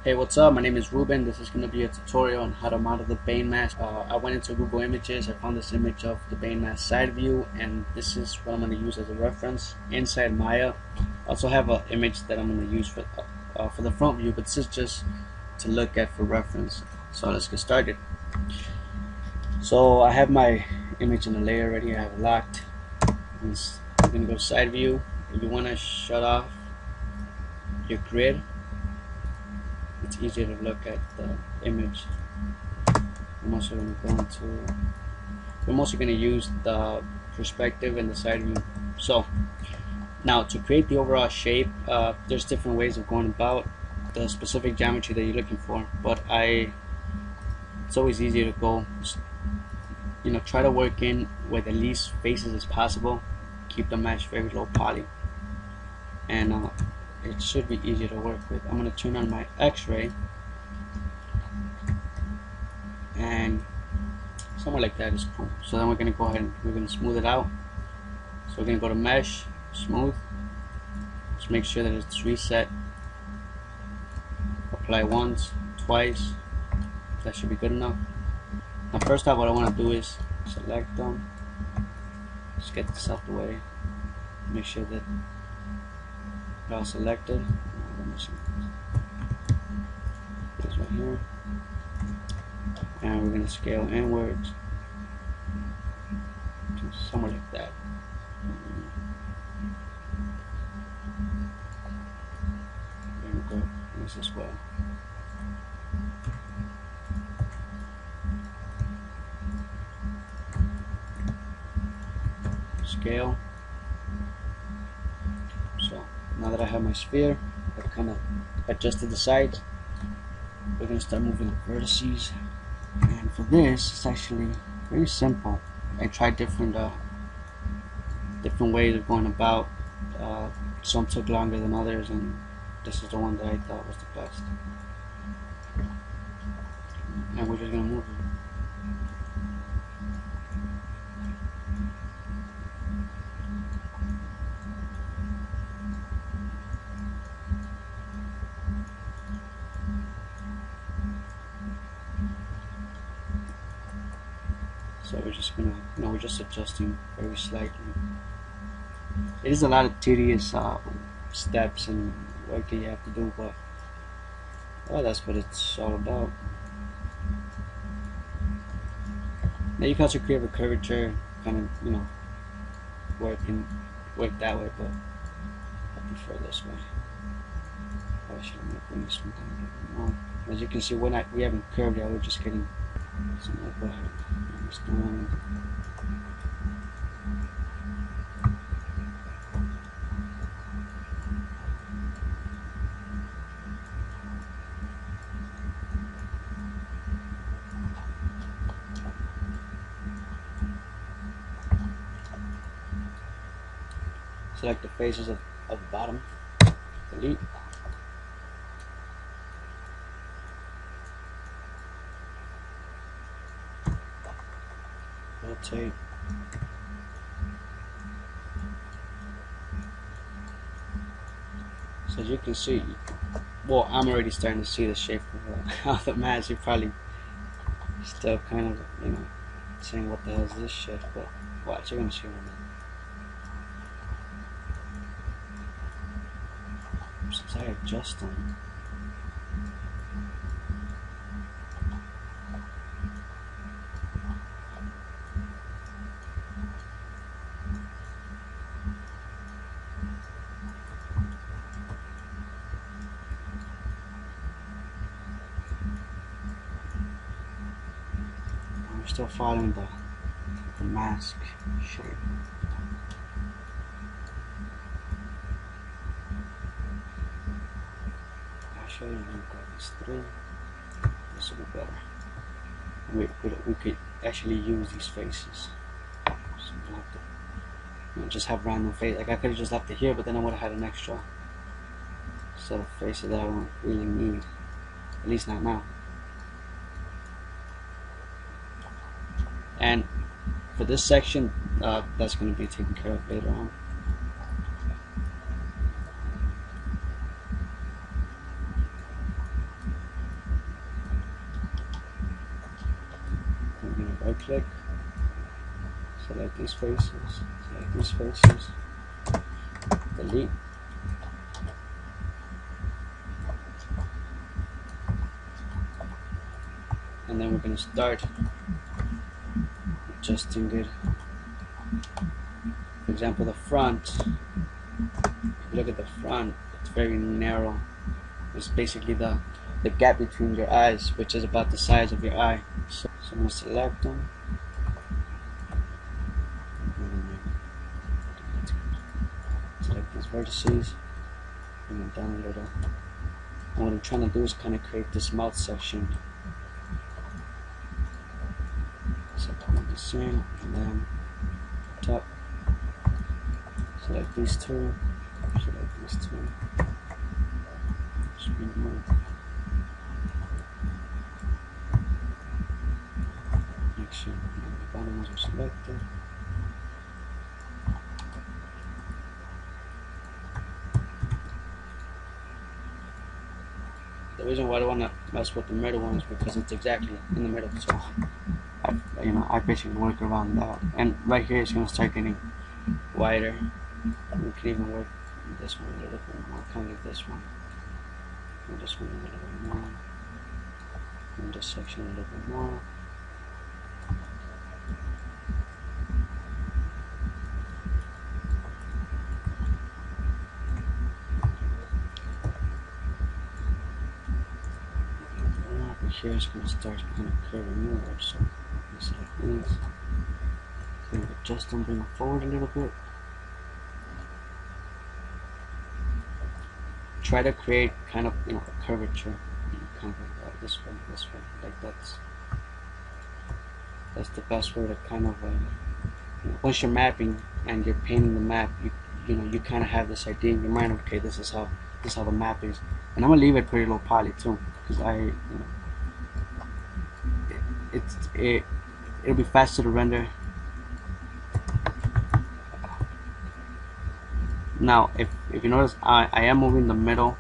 Hey, what's up? My name is Ruben. This is going to be a tutorial on how to model the Bane mask. I went into Google Images. I found this image of the Bane mask side view, and this is what I'm going to use as a reference inside Maya. I also have an image that I'm going to use for the front view, but this is just to look at for reference. So let's get started. So I have my image in the layer already. I have it locked. I'm going to go to side view. If you want to shut off your grid, it's easier to look at the image. I'm also going to use the perspective and the side view. So now to create the overall shape, there's different ways of going about the specific geometry that you're looking for, but it's always easier to go, try to work in with the least faces as possible. Keep the mesh very low poly, and it should be easier to work with. I'm going to turn on my X-ray, and somewhere like that is cool. So then we're going to go ahead and we're going to smooth it out. So we're going to go to mesh, smooth, just make sure that it's reset, apply once, twice. That should be good enough. Now first off, what I want to do is select them, just get this out the way, make sure that all selected. This right here, and we're going to scale inwards to somewhere like that. There we go. This as well. Scale. So now that I have my sphere, I've kind of adjusted the sides. We're going to start moving the vertices, and for this it's actually very simple. I tried different ways of going about. Some took longer than others, and this is the one that I thought was the best. And we're just going to move it. So we're just gonna, we're just adjusting very slightly. It is a lot of tedious steps and work that you have to do, but that's what it's all about. Now you can also create a curvature, kind of, work that way, but I prefer this way. I should bring this one down a bit more. As you can see, we haven't curved yet. We're just getting some of select the faces of the bottom, delete. Rotate. So as you can see, well, I'm already starting to see the shape of the mask. You're probably still kind of, saying what the hell is this shit, but watch, you're gonna see what I mean. Since I adjust them, still following the mask shape. Actually, we've got these three. This will be better. We could actually use these faces. So we don't have to, just have random face. Like I could have just left it here, but then I would have had an extra set of faces that I don't really need. At least not now. And for this section, that's going to be taken care of later on. right click, select these faces, delete. And then we're going to start adjusting it. For example, the front, if you look at the front, it's very narrow. It's basically the gap between your eyes, which is about the size of your eye. So I'm going to select them. Select these vertices, bring them down a little. And what I'm trying to do is kind of create this mouth section. So put this in, and then top. Select these two. Just bring them up. Make sure the bottom ones are selected. The reason why I don't want to mess with the middle one is because it's exactly in the middle. So I basically work around that. And right here it's going to start getting wider. We can even work this one a little bit more, kind of like this one. And this one a little bit more. And this section a little bit more. Here it's going to start kind of curving inward, so select these, kind of adjust them, bring them forward a little bit. Try to create kind of a curvature, kind of like that, this way, like that's the best way to kind of once you're mapping and you're painting the map, you kind of have this idea in your mind. Okay, this is how the map is, and I'm gonna leave it pretty low poly too, because it'll be faster to render. Now if you notice, I am moving the middle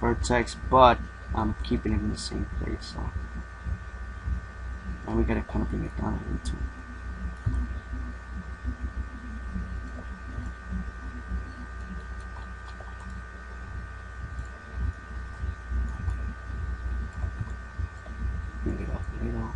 vertex, but I'm keeping it in the same place, so and we gotta kind of bring it down a little too. Bring it up a little.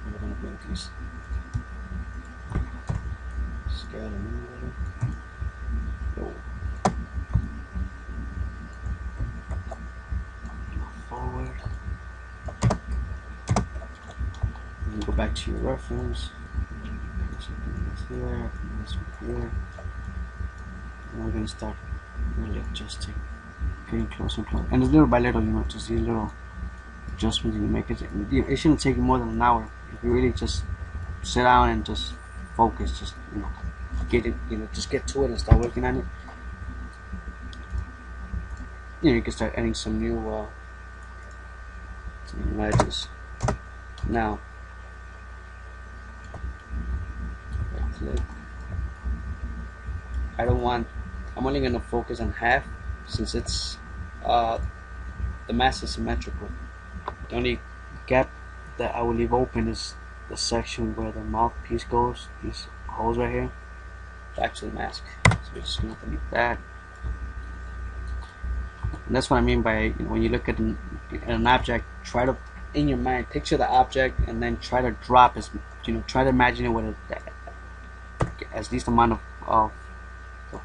We're gonna bring these, scale them in a little. Forward. And you go back to your reference. Here, this one here, and we're going to start really adjusting, getting closer and closer, and little by little, just these little adjustments you make. It shouldn't take you more than an hour if you really just sit down and just focus, just get it, just get to it and start working on it. You can start adding some new edges. Now I'm only going to focus on half, since it's the mask is symmetrical. The only gap that I will leave open is the section where the mouthpiece goes, these holes right here. It's actually a mask, so we're just going to delete that. And that's what I mean by when you look at an object, try to, in your mind, picture the object and then try to drop try to imagine it with as least amount of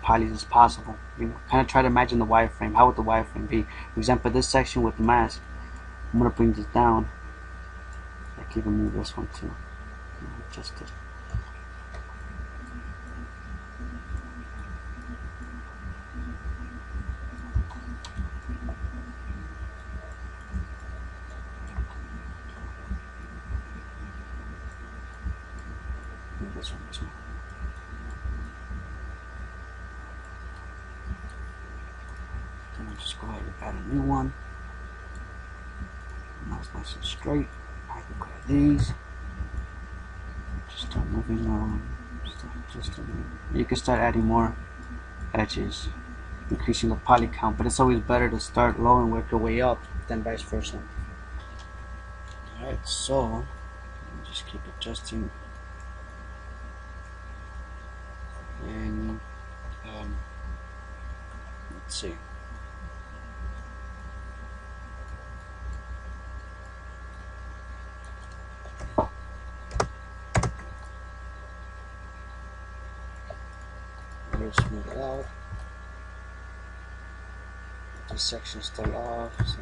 polys as possible. Kind of try to imagine the wireframe. How would the wireframe be? For example, this section with the mask, I'm gonna bring this down. I can even move this one too. Just to move this one too. Just go ahead and add a new one. Now it's nice and straight. I can grab these. Just start moving on. You can start adding more edges, increasing the poly count. But it's always better to start low and work your way up than vice versa. Alright, so just keep adjusting, and let's see. Smooth it out. This section's still off, so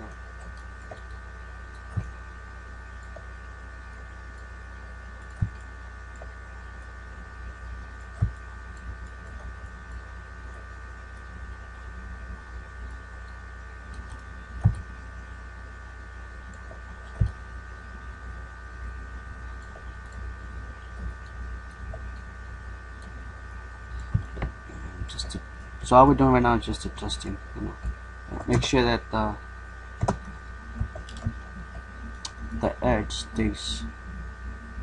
so all we're doing right now is just adjusting, you know. Make sure that the edge stays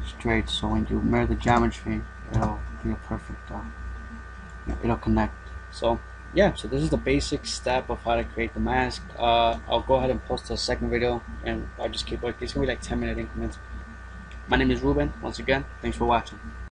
straight, so when you mirror the geometry, it'll be a perfect, it'll connect. So yeah, so this is the basic step of how to create the mask. I'll go ahead and post a second video, and I'll just keep working. It's gonna be like 10-minute increments. My name is Ruben. Once again, thanks for watching.